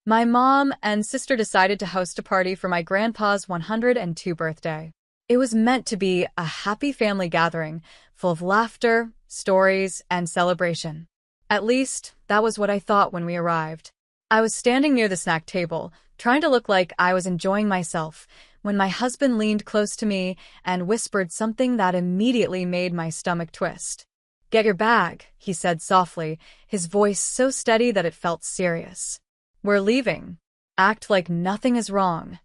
My mom and sister decided to host a party for my grandpa's 102nd birthday. It was meant to be a happy family gathering, full of laughter, stories, and celebration. At least, that was what I thought when we arrived. I was standing near the snack table, trying to look like I was enjoying myself, when my husband leaned close to me and whispered something that immediately made my stomach twist. "Get your bag," he said softly, his voice so steady that it felt serious. "We're leaving. Act like nothing is wrong."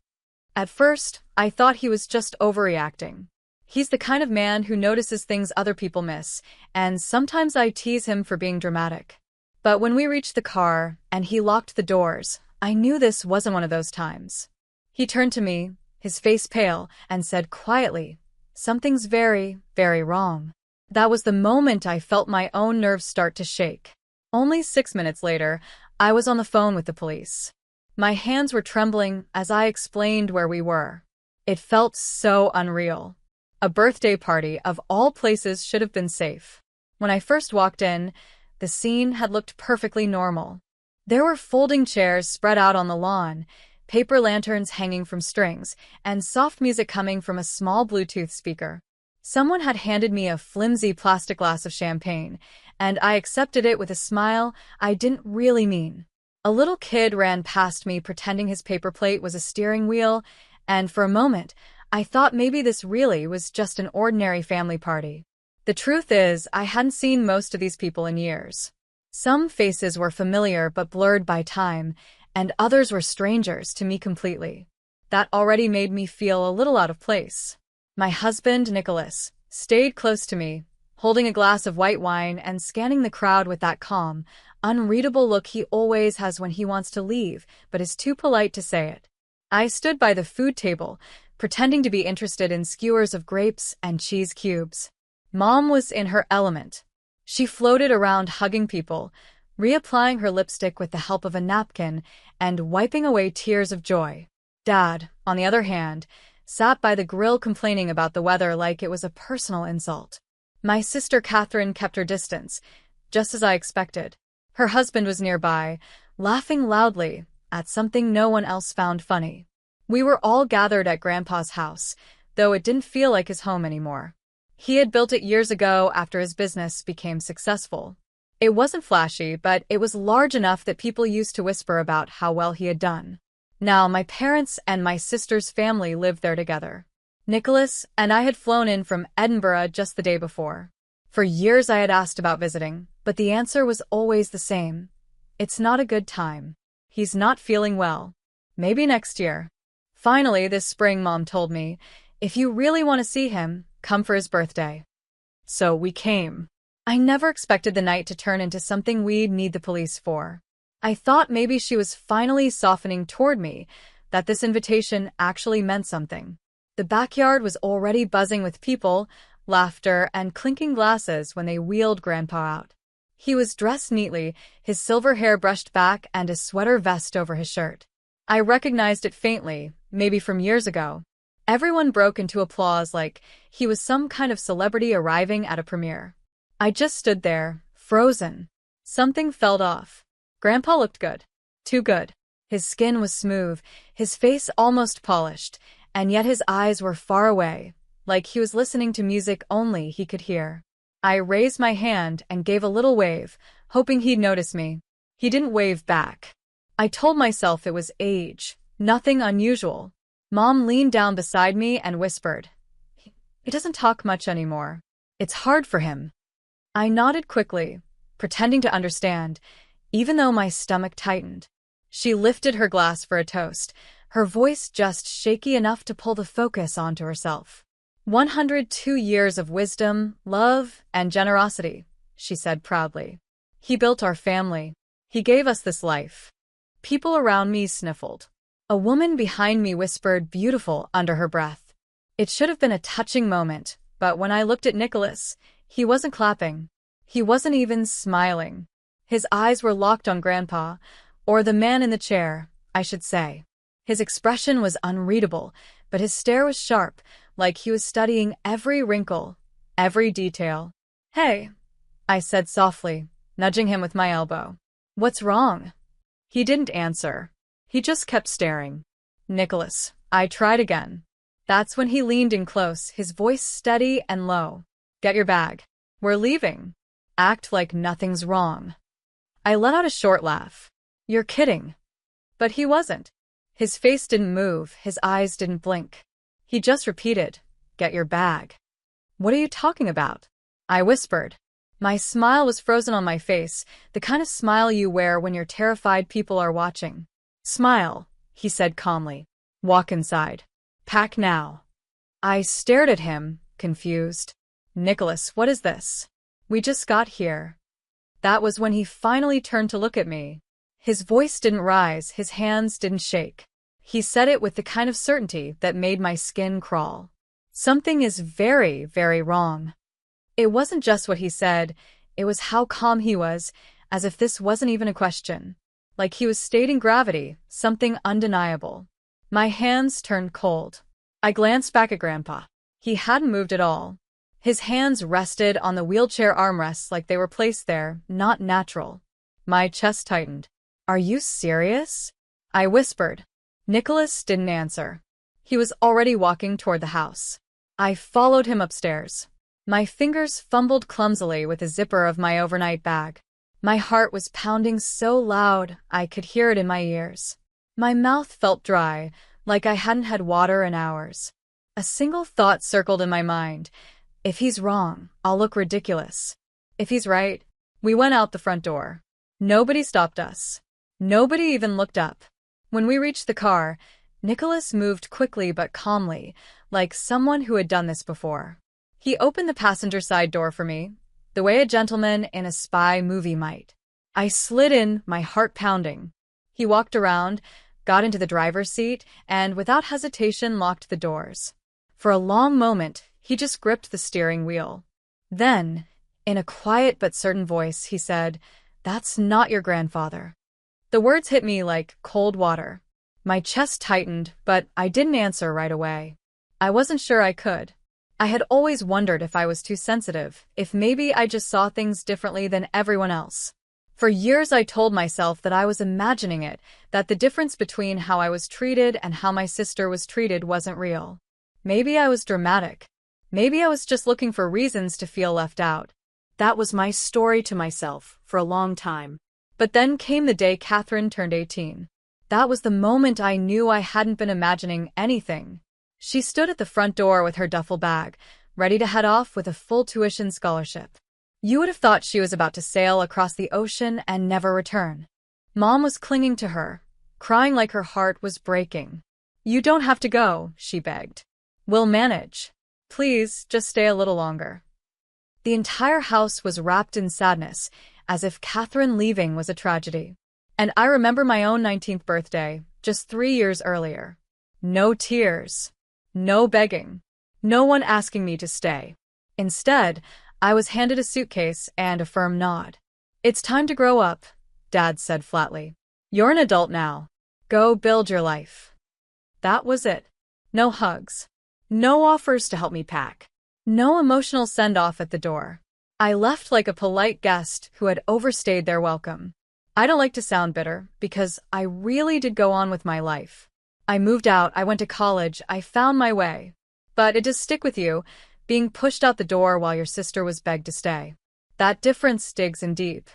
At first, I thought he was just overreacting. He's the kind of man who notices things other people miss, and sometimes I tease him for being dramatic. But when we reached the car and he locked the doors, I knew this wasn't one of those times. He turned to me, his face pale, and said quietly, "Something's very, very wrong." That was the moment I felt my own nerves start to shake. Only 6 minutes later, I was on the phone with the police. My hands were trembling as I explained where we were. It felt so unreal. A birthday party of all places should have been safe. When I first walked in, the scene had looked perfectly normal. There were folding chairs spread out on the lawn, paper lanterns hanging from strings, and soft music coming from a small Bluetooth speaker. Someone had handed me a flimsy plastic glass of champagne, and I accepted it with a smile I didn't really mean. A little kid ran past me pretending his paper plate was a steering wheel, and for a moment, I thought maybe this really was just an ordinary family party. The truth is, I hadn't seen most of these people in years. Some faces were familiar but blurred by time, and others were strangers to me completely. That already made me feel a little out of place. My husband, Nicholas, stayed close to me, holding a glass of white wine and scanning the crowd with that calm, unreadable look he always has when he wants to leave, but is too polite to say it. I stood by the food table, pretending to be interested in skewers of grapes and cheese cubes. Mom was in her element. She floated around hugging people, reapplying her lipstick with the help of a napkin and wiping away tears of joy. Dad, on the other hand, sat by the grill complaining about the weather like it was a personal insult. My sister Catherine kept her distance, just as I expected. Her husband was nearby, laughing loudly at something no one else found funny. We were all gathered at Grandpa's house, though it didn't feel like his home anymore. He had built it years ago after his business became successful. It wasn't flashy, but it was large enough that people used to whisper about how well he had done. Now, my parents and my sister's family lived there together. Nicholas and I had flown in from Edinburgh just the day before. For years I had asked about visiting, but the answer was always the same. It's not a good time. He's not feeling well. Maybe next year. Finally, this spring, Mom told me, if you really want to see him, come for his birthday. So we came. I never expected the night to turn into something we'd need the police for. I thought maybe she was finally softening toward me, that this invitation actually meant something. The backyard was already buzzing with people, laughter, and clinking glasses when they wheeled Grandpa out. He was dressed neatly, his silver hair brushed back and a sweater vest over his shirt. I recognized it faintly, maybe from years ago. Everyone broke into applause like he was some kind of celebrity arriving at a premiere. I just stood there, frozen. Something felt off. Grandpa looked good. Too good. His skin was smooth, his face almost polished, and yet his eyes were far away, like he was listening to music only he could hear. I raised my hand and gave a little wave, hoping he'd notice me. He didn't wave back. I told myself it was age, nothing unusual. Mom leaned down beside me and whispered, "He doesn't talk much anymore. It's hard for him." I nodded quickly, pretending to understand, even though my stomach tightened. She lifted her glass for a toast, her voice just shaky enough to pull the focus onto herself. 102 years of wisdom, love, and generosity, she said proudly. He built our family. He gave us this life. People around me sniffled. A woman behind me whispered beautiful under her breath. It should have been a touching moment, but when I looked at Nicholas, he wasn't clapping. He wasn't even smiling. His eyes were locked on Grandpa, or the man in the chair, I should say. His expression was unreadable, but his stare was sharp, like he was studying every wrinkle, every detail. "Hey," I said softly, nudging him with my elbow. "What's wrong?" He didn't answer. He just kept staring. Nicholas, I tried again. That's when he leaned in close, his voice steady and low. Get your bag. We're leaving. Act like nothing's wrong. I let out a short laugh. You're kidding. But he wasn't. His face didn't move, his eyes didn't blink. He just repeated, get your bag. What are you talking about? I whispered. My smile was frozen on my face, the kind of smile you wear when you're terrified people are watching. Smile, he said calmly. Walk inside. Pack now. I stared at him, confused. Nicholas, what is this? We just got here. That was when he finally turned to look at me. His voice didn't rise, his hands didn't shake. He said it with the kind of certainty that made my skin crawl. Something is very, very wrong. It wasn't just what he said, it was how calm he was, as if this wasn't even a question. Like he was stating gravity, something undeniable. My hands turned cold. I glanced back at Grandpa. He hadn't moved at all. His hands rested on the wheelchair armrests like they were placed there, not natural. My chest tightened. Are you serious? I whispered. Nicholas didn't answer. He was already walking toward the house. I followed him upstairs. My fingers fumbled clumsily with the zipper of my overnight bag. My heart was pounding so loud I could hear it in my ears. My mouth felt dry, like I hadn't had water in hours. A single thought circled in my mind. If he's wrong, I'll look ridiculous. If he's right, we went out the front door. Nobody stopped us. Nobody even looked up. When we reached the car, Nicholas moved quickly but calmly, like someone who had done this before. He opened the passenger side door for me, the way a gentleman in a spy movie might. I slid in, my heart pounding. He walked around, got into the driver's seat, and without hesitation locked the doors. For a long moment, he just gripped the steering wheel. Then, in a quiet but certain voice, he said, "That's not your grandfather." The words hit me like cold water. My chest tightened, but I didn't answer right away. I wasn't sure I could. I had always wondered if I was too sensitive, if maybe I just saw things differently than everyone else. For years I told myself that I was imagining it, that the difference between how I was treated and how my sister was treated wasn't real. Maybe I was dramatic. Maybe I was just looking for reasons to feel left out. That was my story to myself for a long time. But then came the day Catherine turned 18. That was the moment I knew I hadn't been imagining anything. She stood at the front door with her duffel bag, ready to head off with a full tuition scholarship. You would have thought she was about to sail across the ocean and never return. Mom was clinging to her, crying like her heart was breaking. "You don't have to go," she begged. "We'll manage. Please, just stay a little longer." The entire house was wrapped in sadness, as if Catherine leaving was a tragedy. And I remember my own 19th birthday, just 3 years earlier. No tears. No begging. No one asking me to stay. Instead, I was handed a suitcase and a firm nod. "It's time to grow up," Dad said flatly. "You're an adult now. Go build your life." That was it. No hugs. No offers to help me pack. No emotional send-off at the door. I left like a polite guest who had overstayed their welcome. I don't like to sound bitter, because I really did go on with my life. I moved out, I went to college, I found my way. But it does stick with you, being pushed out the door while your sister was begged to stay. That difference digs in deep.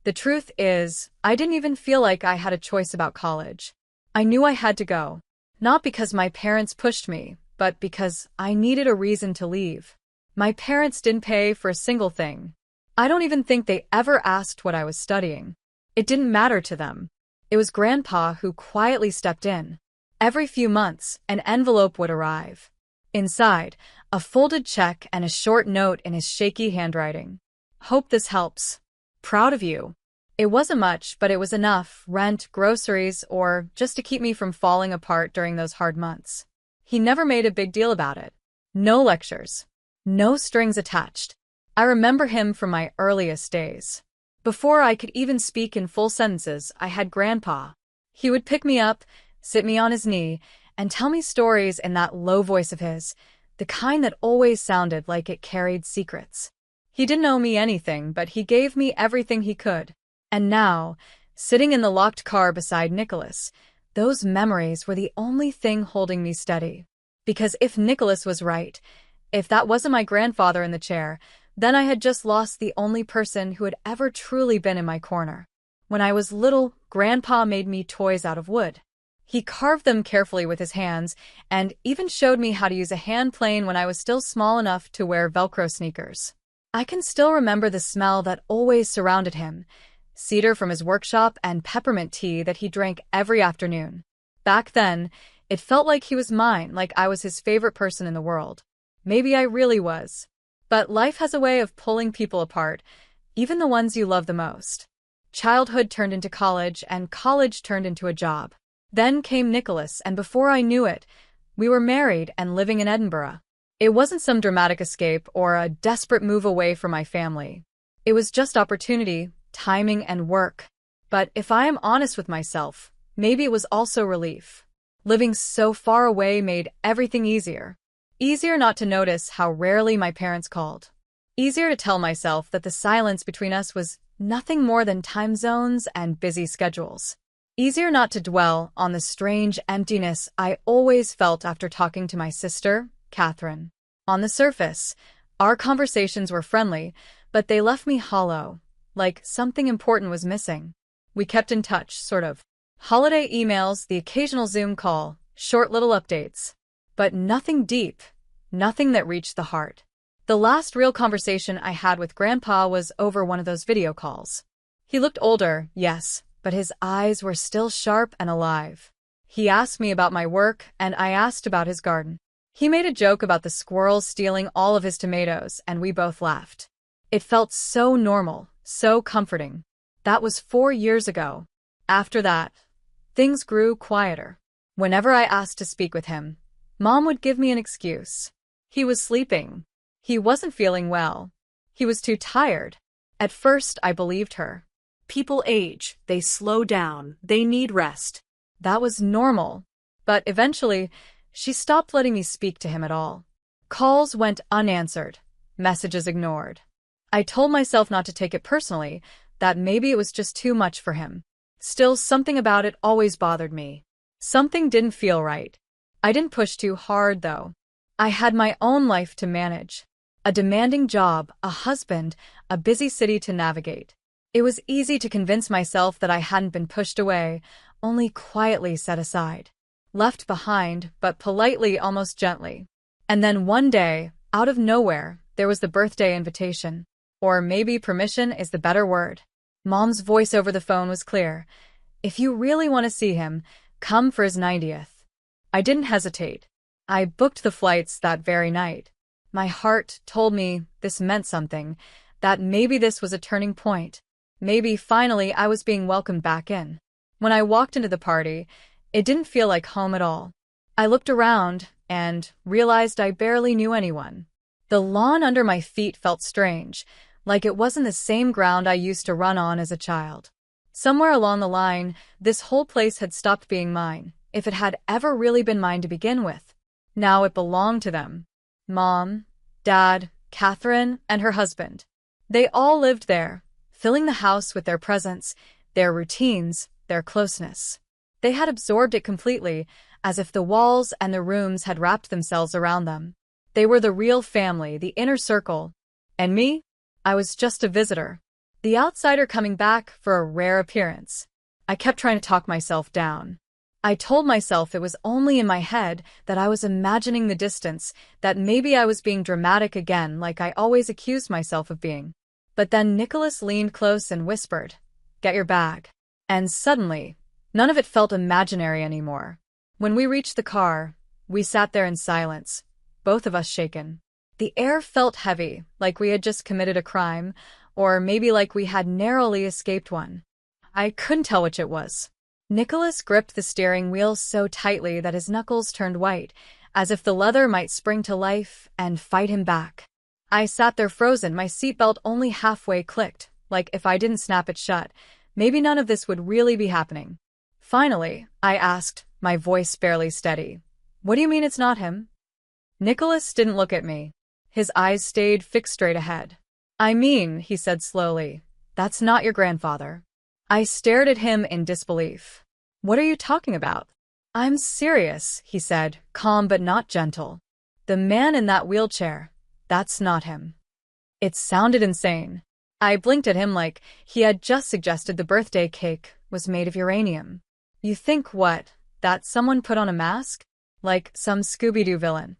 The truth is, I didn't even feel like I had a choice about college. I knew I had to go. Not because my parents pushed me, but because I needed a reason to leave. My parents didn't pay for a single thing. I don't even think they ever asked what I was studying. It didn't matter to them. It was Grandpa who quietly stepped in. Every few months, an envelope would arrive. Inside, a folded check and a short note in his shaky handwriting. "Hope this helps. Proud of you." It wasn't much, but it was enough, rent, groceries, or just to keep me from falling apart during those hard months. He never made a big deal about it. No lectures. No strings attached. I remember him from my earliest days. Before I could even speak in full sentences, I had Grandpa. He would pick me up, sit me on his knee, and tell me stories in that low voice of his, the kind that always sounded like it carried secrets. He didn't owe me anything, but he gave me everything he could. And now, sitting in the locked car beside Nicholas, Those memories were the only thing holding me steady. Because if Nicholas was right, if that wasn't my grandfather in the chair, then I had just lost the only person who had ever truly been in my corner. When I was little, Grandpa made me toys out of wood. He carved them carefully with his hands and even showed me how to use a hand plane when I was still small enough to wear Velcro sneakers. I can still remember the smell that always surrounded him, cedar from his workshop and peppermint tea that he drank every afternoon. Back then, it felt like he was mine, like I was his favorite person in the world. Maybe I really was. But life has a way of pulling people apart, even the ones you love the most. Childhood turned into college, and college turned into a job. Then came Nicholas, and before I knew it, we were married and living in Edinburgh. It wasn't some dramatic escape or a desperate move away from my family. It was just opportunity, timing, and work. But if I am honest with myself, maybe it was also relief. Living so far away made everything easier. Easier not to notice how rarely my parents called. Easier to tell myself that the silence between us was nothing more than time zones and busy schedules. Easier not to dwell on the strange emptiness I always felt after talking to my sister, Catherine. On the surface, our conversations were friendly, but they left me hollow, like something important was missing. We kept in touch, sort of. Holiday emails, the occasional Zoom call, short little updates. But nothing deep, nothing that reached the heart. The last real conversation I had with Grandpa was over one of those video calls. He looked older, yes, but his eyes were still sharp and alive. He asked me about my work, and I asked about his garden. He made a joke about the squirrels stealing all of his tomatoes, and we both laughed. It felt so normal, so comforting. That was 4 years ago. After that, things grew quieter. Whenever I asked to speak with him, Mom would give me an excuse. He was sleeping. He wasn't feeling well. He was too tired. At first, I believed her. People age, they slow down, they need rest. That was normal. But eventually, she stopped letting me speak to him at all. Calls went unanswered, messages ignored. I told myself not to take it personally, that maybe it was just too much for him. Still, something about it always bothered me. Something didn't feel right. I didn't push too hard, though. I had my own life to manage. A demanding job, a husband, a busy city to navigate. It was easy to convince myself that I hadn't been pushed away, only quietly set aside. Left behind, but politely, almost gently. And then one day, out of nowhere, there was the birthday invitation. Or maybe permission is the better word. Mom's voice over the phone was clear. If you really want to see him, come for his 90th. I didn't hesitate. I booked the flights that very night. My heart told me this meant something, that maybe this was a turning point. Maybe finally I was being welcomed back in. When I walked into the party, it didn't feel like home at all. I looked around and realized I barely knew anyone. The lawn under my feet felt strange, like it wasn't the same ground I used to run on as a child. Somewhere along the line, this whole place had stopped being mine, if it had ever really been mine to begin with. Now it belonged to them. Mom, Dad, Catherine, and her husband. They all lived there, filling the house with their presence, their routines, their closeness. They had absorbed it completely, as if the walls and the rooms had wrapped themselves around them. They were the real family, the inner circle. And me? I was just a visitor. The outsider coming back for a rare appearance. I kept trying to talk myself down. I told myself it was only in my head, that I was imagining the distance, that maybe I was being dramatic again like I always accused myself of being. But then Nicholas leaned close and whispered, "Get your bag." And suddenly, none of it felt imaginary anymore. When we reached the car, we sat there in silence, both of us shaken. The air felt heavy, like we had just committed a crime, or maybe like we had narrowly escaped one. I couldn't tell which it was. Nicholas gripped the steering wheel so tightly that his knuckles turned white, as if the leather might spring to life and fight him back. I sat there frozen, my seatbelt only halfway clicked, like if I didn't snap it shut, maybe none of this would really be happening. Finally, I asked, my voice barely steady, "What do you mean it's not him?" Nicholas didn't look at me. His eyes stayed fixed straight ahead. "I mean," he said slowly, "that's not your grandfather." I stared at him in disbelief. What are you talking about? I'm serious, he said, calm but not gentle. The man in that wheelchair, that's not him. It sounded insane. I blinked at him like he had just suggested the birthday cake was made of uranium. You think what? That someone put on a mask? Like some Scooby-Doo villain.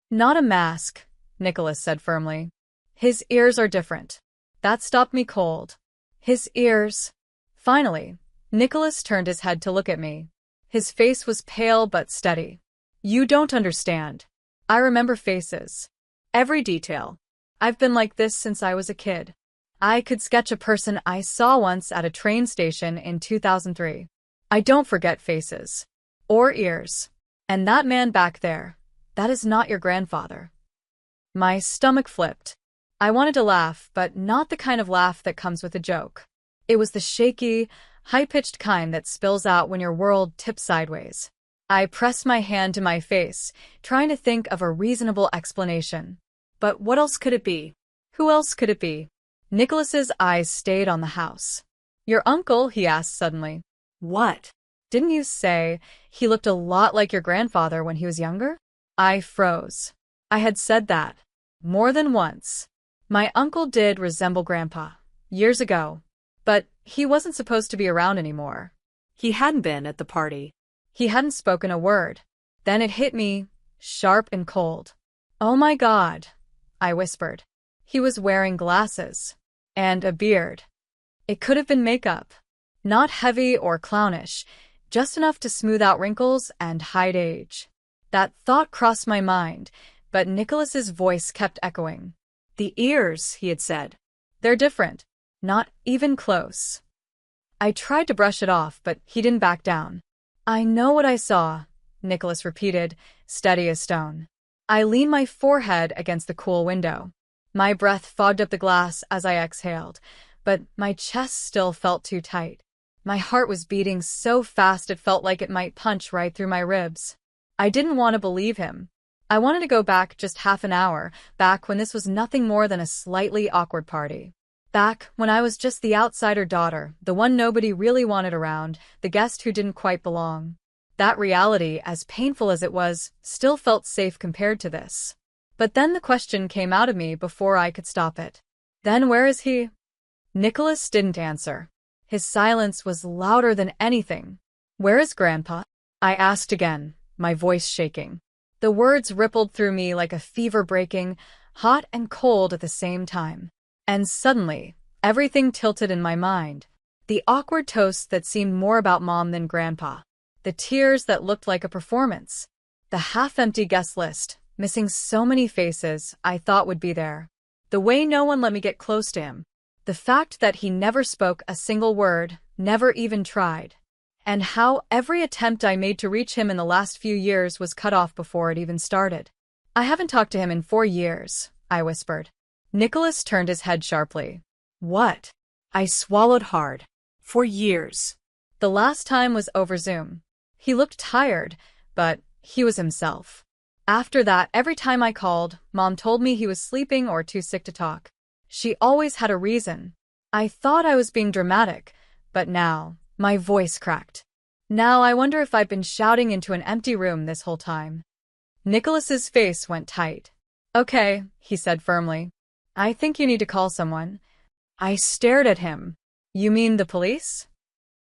Not a mask, Nicholas said firmly. His ears are different. That stopped me cold. His ears. Finally, Nicholas turned his head to look at me. His face was pale but steady. You don't understand. I remember faces. Every detail. I've been like this since I was a kid. I could sketch a person I saw once at a train station in 2003. I don't forget faces. Or ears. And that man back there, that is not your grandfather. My stomach flipped. I wanted to laugh, but not the kind of laugh that comes with a joke. It was the shaky, high-pitched kind that spills out when your world tips sideways. I pressed my hand to my face, trying to think of a reasonable explanation. But what else could it be? Who else could it be? Nicholas's eyes stayed on the house. Your uncle, he asked suddenly. What? Didn't you say he looked a lot like your grandfather when he was younger? I froze. I had said that. More than once. My uncle did resemble Grandpa. Years ago. But he wasn't supposed to be around anymore. He hadn't been at the party. He hadn't spoken a word. Then it hit me, sharp and cold. Oh my God, I whispered. He was wearing glasses. And a beard. It could have been makeup. Not heavy or clownish, just enough to smooth out wrinkles and hide age. That thought crossed my mind, but Nicholas's voice kept echoing. The ears, he had said. They're different. Not even close. I tried to brush it off, but he didn't back down. I know what I saw, Nicholas repeated, steady as stone. I leaned my forehead against the cool window. My breath fogged up the glass as I exhaled, but my chest still felt too tight. My heart was beating so fast it felt like it might punch right through my ribs. I didn't want to believe him. I wanted to go back just half an hour, back when this was nothing more than a slightly awkward party. Back when I was just the outsider daughter, the one nobody really wanted around, the guest who didn't quite belong. That reality, as painful as it was, still felt safe compared to this. But then the question came out of me before I could stop it. Then where is he? Nicholas didn't answer. His silence was louder than anything. Where is Grandpa? I asked again, my voice shaking. The words rippled through me like a fever breaking, hot and cold at the same time. And suddenly, everything tilted in my mind. The awkward toast that seemed more about Mom than Grandpa. The tears that looked like a performance. The half-empty guest list, missing so many faces I thought would be there. The way no one let me get close to him. The fact that he never spoke a single word, never even tried. And how every attempt I made to reach him in the last few years was cut off before it even started. I haven't talked to him in 4 years, I whispered. Nicholas turned his head sharply. What? I swallowed hard. 4 years. The last time was over Zoom. He looked tired, but he was himself. After that, every time I called, Mom told me he was sleeping or too sick to talk. She always had a reason. I thought I was being dramatic, but now, my voice cracked. Now I wonder if I've been shouting into an empty room this whole time. Nicholas's face went tight. Okay, he said firmly. I think you need to call someone. I stared at him. You mean the police?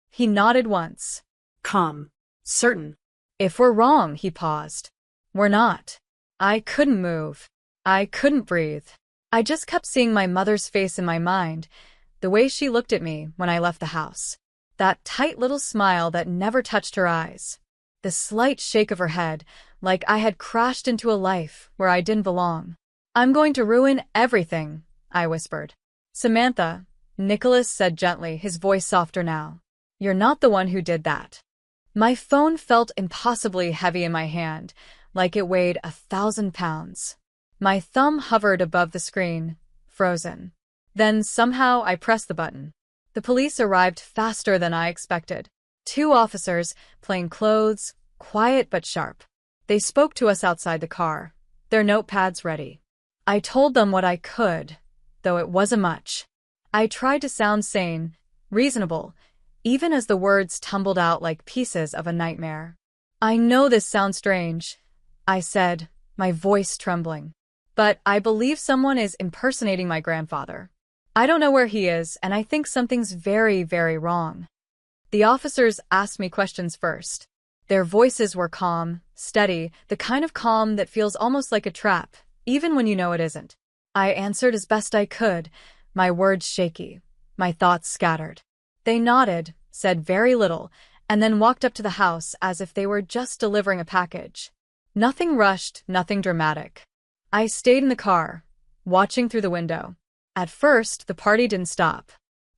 He nodded once. Calm. Certain. If we're wrong, he paused. We're not. I couldn't move. I couldn't breathe. I just kept seeing my mother's face in my mind, the way she looked at me when I left the house. That tight little smile that never touched her eyes. The slight shake of her head, like I had crashed into a life where I didn't belong. I'm going to ruin everything, I whispered. Samantha, Nicholas said gently, his voice softer now. You're not the one who did that. My phone felt impossibly heavy in my hand, like it weighed 1,000 pounds. My thumb hovered above the screen, frozen. Then somehow I pressed the button. The police arrived faster than I expected. 2 officers, plain clothes, quiet but sharp. They spoke to us outside the car, their notepads ready. I told them what I could, though it wasn't much. I tried to sound sane, reasonable, even as the words tumbled out like pieces of a nightmare. "I know this sounds strange," I said, my voice trembling. "But I believe someone is impersonating my grandfather. I don't know where he is, and I think something's very, very wrong." The officers asked me questions first. Their voices were calm, steady, the kind of calm that feels almost like a trap, even when you know it isn't. I answered as best I could, my words shaky, my thoughts scattered. They nodded, said very little, and then walked up to the house as if they were just delivering a package. Nothing rushed, nothing dramatic. I stayed in the car, watching through the window. At first, the party didn't stop.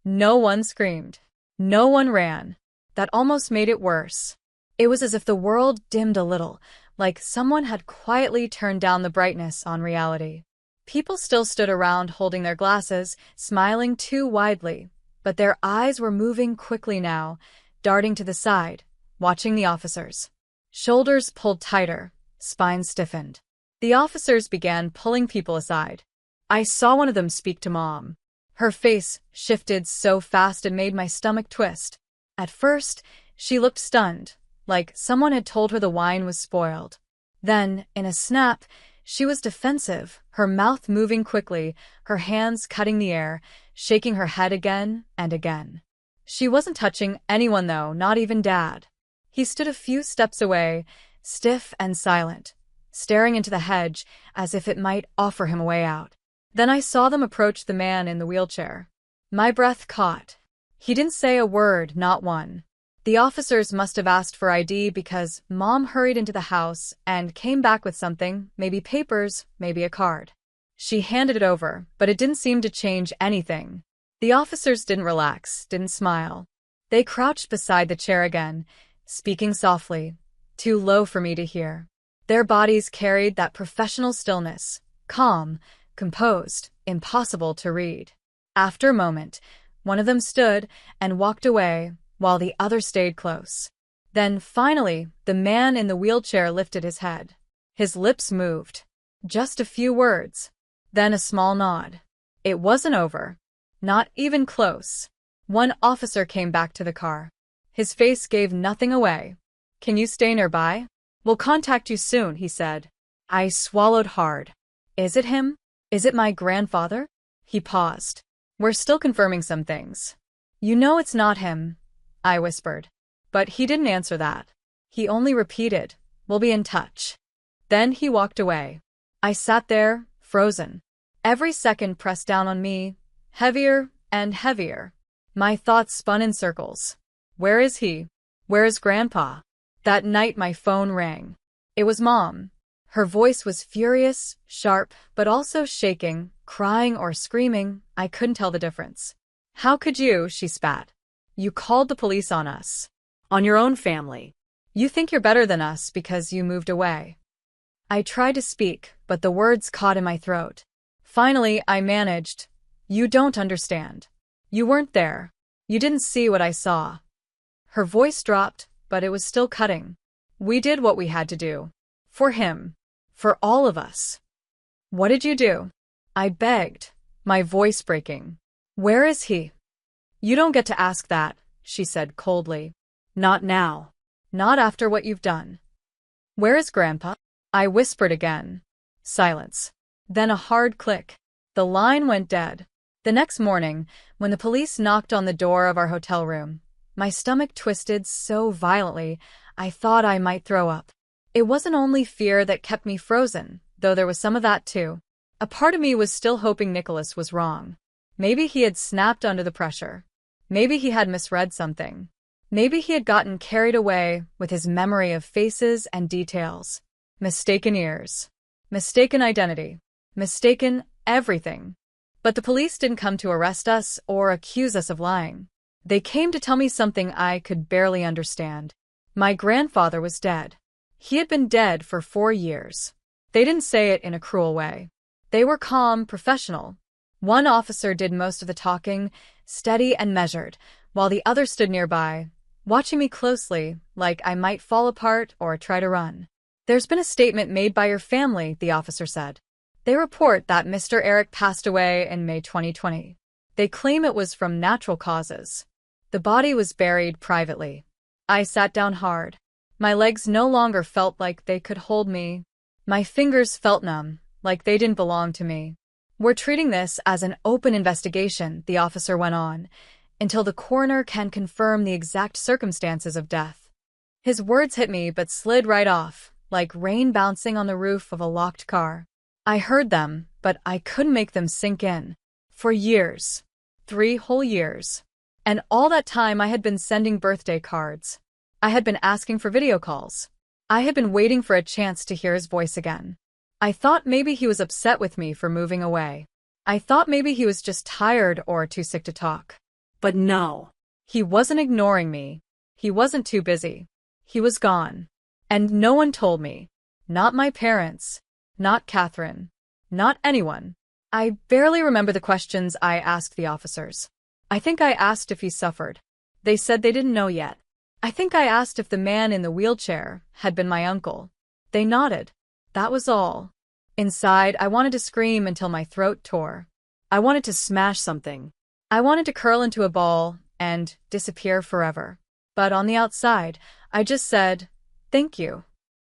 No one screamed. No one ran. That almost made it worse. It was as if the world dimmed a little, like someone had quietly turned down the brightness on reality. People still stood around holding their glasses, smiling too widely, but their eyes were moving quickly now, darting to the side, watching the officers. Shoulders pulled tighter, spines stiffened. The officers began pulling people aside. I saw one of them speak to Mom. Her face shifted so fast it made my stomach twist. At first, she looked stunned, like someone had told her the wine was spoiled. Then, in a snap, she was defensive, her mouth moving quickly, her hands cutting the air, shaking her head again and again. She wasn't touching anyone though, not even Dad. He stood a few steps away, stiff and silent, staring into the hedge as if it might offer him a way out. Then I saw them approach the man in the wheelchair. My breath caught. He didn't say a word, not one. The officers must have asked for ID because Mom hurried into the house and came back with something, maybe papers, maybe a card. She handed it over, but it didn't seem to change anything. The officers didn't relax, didn't smile. They crouched beside the chair again, speaking softly, too low for me to hear. Their bodies carried that professional stillness, calm, composed, impossible to read. After a moment, one of them stood and walked away, while the other stayed close. Then, finally, the man in the wheelchair lifted his head. His lips moved. Just a few words. Then a small nod. It wasn't over. Not even close. One officer came back to the car. His face gave nothing away. "Can you stay nearby? We'll contact you soon," he said. I swallowed hard. Is it him? Is it my grandfather? He paused. "We're still confirming some things." "You know it's not him," I whispered. But he didn't answer that. He only repeated, "We'll be in touch." Then he walked away. I sat there, frozen. Every second pressed down on me, heavier and heavier. My thoughts spun in circles. Where is he? Where is Grandpa? That night my phone rang. It was Mom. Her voice was furious, sharp, but also shaking, crying or screaming. I couldn't tell the difference. "How could you?" she spat. "You called the police on us. On your own family. You think you're better than us because you moved away." I tried to speak, but the words caught in my throat. Finally, I managed. "You don't understand. You weren't there. You didn't see what I saw." Her voice dropped, but it was still cutting. "We did what we had to do. For him. For all of us." "What did you do?" I begged, my voice breaking. "Where is he?" "You don't get to ask that," she said coldly. "Not now. Not after what you've done." "Where is Grandpa?" I whispered again. Silence. Then a hard click. The line went dead. The next morning, when the police knocked on the door of our hotel room, my stomach twisted so violently I thought I might throw up. It wasn't only fear that kept me frozen, though there was some of that too. A part of me was still hoping Nicholas was wrong. Maybe he had snapped under the pressure. Maybe he had misread something. Maybe he had gotten carried away with his memory of faces and details. Mistaken ears. Mistaken identity. Mistaken everything. But the police didn't come to arrest us or accuse us of lying. They came to tell me something I could barely understand. My grandfather was dead. He had been dead for 4 years. They didn't say it in a cruel way. They were calm, professional. One officer did most of the talking, steady and measured, while the other stood nearby, watching me closely, like I might fall apart or try to run. "There's been a statement made by your family," the officer said. "They report that Mr. Eric passed away in May 2020. They claim it was from natural causes. The body was buried privately. I sat down hard. My legs no longer felt like they could hold me. My fingers felt numb, like they didn't belong to me. We're treating this as an open investigation, the officer went on, until the coroner can confirm the exact circumstances of death. His words hit me but slid right off, like rain bouncing on the roof of a locked car. I heard them, but I couldn't make them sink in. For years. 3 whole years. And all that time I had been sending birthday cards. I had been asking for video calls. I had been waiting for a chance to hear his voice again. I thought maybe he was upset with me for moving away. I thought maybe he was just tired or too sick to talk. But no. He wasn't ignoring me. He wasn't too busy. He was gone. And no one told me. Not my parents. Not Catherine. Not anyone. I barely remember the questions I asked the officers. I think I asked if he suffered. They said they didn't know yet. I think I asked if the man in the wheelchair had been my uncle. They nodded. That was all. Inside, I wanted to scream until my throat tore. I wanted to smash something. I wanted to curl into a ball and disappear forever. But on the outside, I just said, thank you.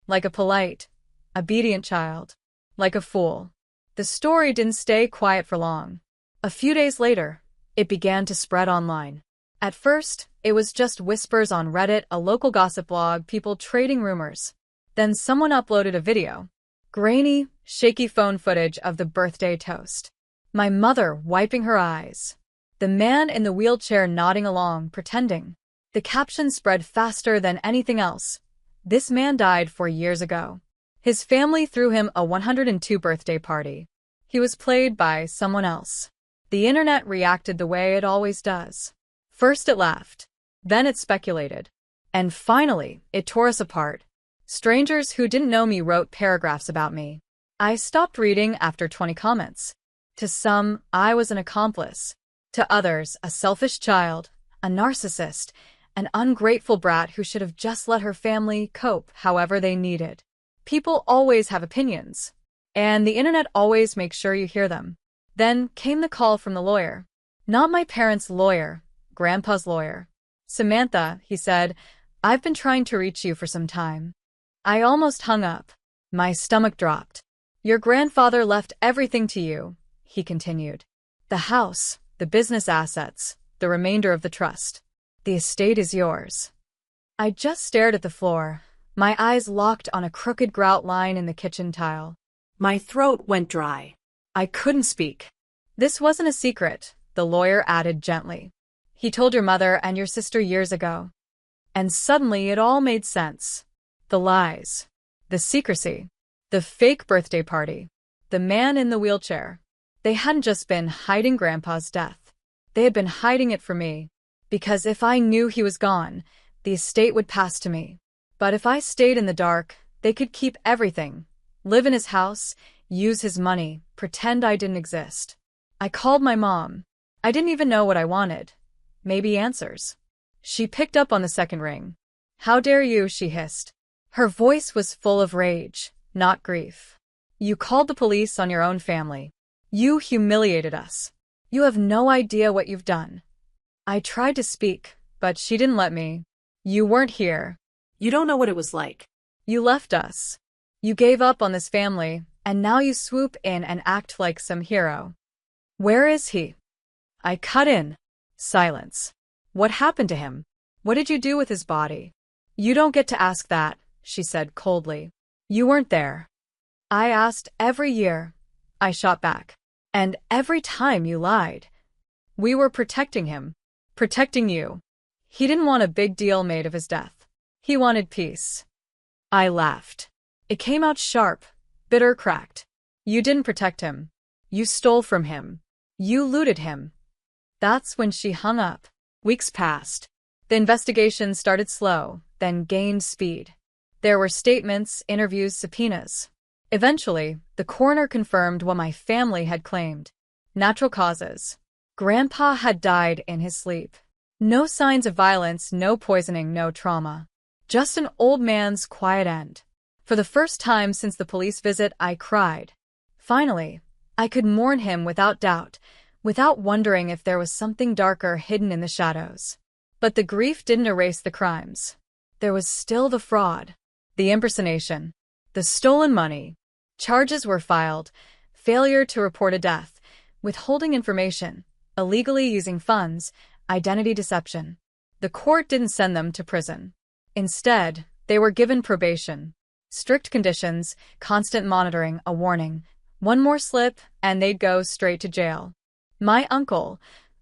Like a polite, obedient child. Like a fool. The story didn't stay quiet for long. A few days later, it began to spread online. At first, it was just whispers on Reddit, a local gossip blog, people trading rumors. Then someone uploaded a video. Grainy, shaky phone footage of the birthday toast. My mother wiping her eyes. The man in the wheelchair nodding along, pretending. The caption spread faster than anything else. This man died 4 years ago. His family threw him a 102 birthday party. He was played by someone else. The internet reacted the way it always does. First it laughed. Then it speculated. And finally, it tore us apart. Strangers who didn't know me wrote paragraphs about me. I stopped reading after 20 comments. To some, I was an accomplice. To others, a selfish child, a narcissist, an ungrateful brat who should have just let her family cope however they needed. People always have opinions. And the internet always makes sure you hear them. Then came the call from the lawyer. Not my parents' lawyer, Grandpa's lawyer. Samantha, he said, I've been trying to reach you for some time. I almost hung up. My stomach dropped. Your grandfather left everything to you, he continued. The house, the business assets, the remainder of the trust. The estate is yours. I just stared at the floor, my eyes locked on a crooked grout line in the kitchen tile. My throat went dry. I couldn't speak. This wasn't a secret, the lawyer added gently. He told your mother and your sister years ago. And suddenly it all made sense. The lies. The secrecy. The fake birthday party. The man in the wheelchair. They hadn't just been hiding Grandpa's death. They had been hiding it from me. Because if I knew he was gone, the estate would pass to me. But if I stayed in the dark, they could keep everything. Live in his house, use his money, pretend I didn't exist. I called my mom. I didn't even know what I wanted. Maybe answers. She picked up on the second ring. How dare you, she hissed. Her voice was full of rage, not grief. You called the police on your own family. You humiliated us. You have no idea what you've done. I tried to speak, but she didn't let me. You weren't here. You don't know what it was like. You left us. You gave up on this family, and now you swoop in and act like some hero. Where is he? I cut in. Silence. What happened to him? What did you do with his body? You don't get to ask that, she said coldly. You weren't there. I asked every year. I shot back. And every time you lied. We were protecting him. Protecting you. He didn't want a big deal made of his death. He wanted peace. I laughed. It came out sharp, bitter, cracked. You didn't protect him. You stole from him. You looted him. That's when she hung up. Weeks passed. The investigation started slow, then gained speed. There were statements, interviews, subpoenas. Eventually, the coroner confirmed what my family had claimed. Natural causes. Grandpa had died in his sleep. No signs of violence, no poisoning, no trauma. Just an old man's quiet end. For the first time since the police visit, I cried. Finally, I could mourn him without doubt, without wondering if there was something darker hidden in the shadows. But the grief didn't erase the crimes. There was still the fraud, the impersonation, the stolen money. Charges were filed, failure to report a death, withholding information, illegally using funds, identity deception. The court didn't send them to prison. Instead, they were given probation. Strict conditions, constant monitoring, a warning. One more slip, and they'd go straight to jail. My uncle,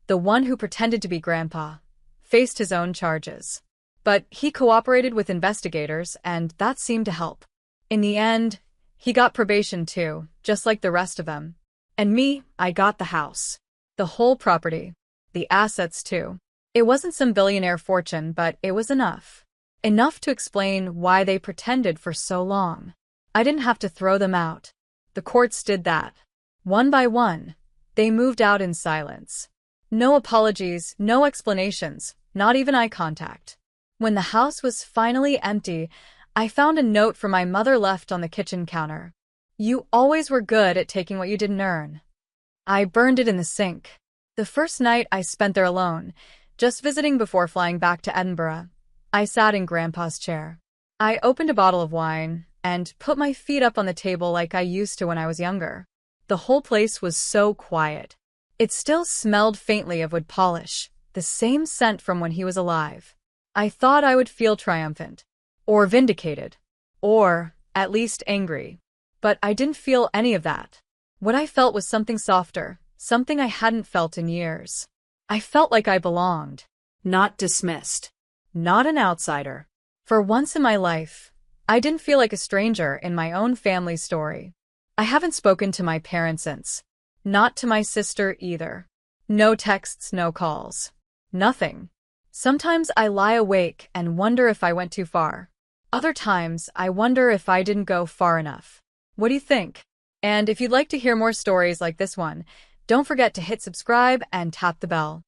the one who pretended to be Grandpa, faced his own charges. But he cooperated with investigators, and that seemed to help. In the end, he got probation too, just like the rest of them. And me, I got the house. The whole property. The assets too. It wasn't some billionaire fortune, but it was enough. Enough to explain why they pretended for so long. I didn't have to throw them out. The courts did that. One by one, they moved out in silence. No apologies, no explanations, not even eye contact. When the house was finally empty, I found a note from my mother left on the kitchen counter. "You always were good at taking what you didn't earn." I burned it in the sink. The first night I spent there alone, just visiting before flying back to Edinburgh, I sat in Grandpa's chair. I opened a bottle of wine and put my feet up on the table like I used to when I was younger. The whole place was so quiet. It still smelled faintly of wood polish, the same scent from when he was alive. I thought I would feel triumphant, or vindicated, or at least angry. But I didn't feel any of that. What I felt was something softer, something I hadn't felt in years. I felt like I belonged. Not dismissed. Not an outsider. For once in my life, I didn't feel like a stranger in my own family story. I haven't spoken to my parents since. Not to my sister either. No texts, no calls. Nothing. Sometimes I lie awake and wonder if I went too far. Other times, I wonder if I didn't go far enough. What do you think? And if you'd like to hear more stories like this one, don't forget to hit subscribe and tap the bell.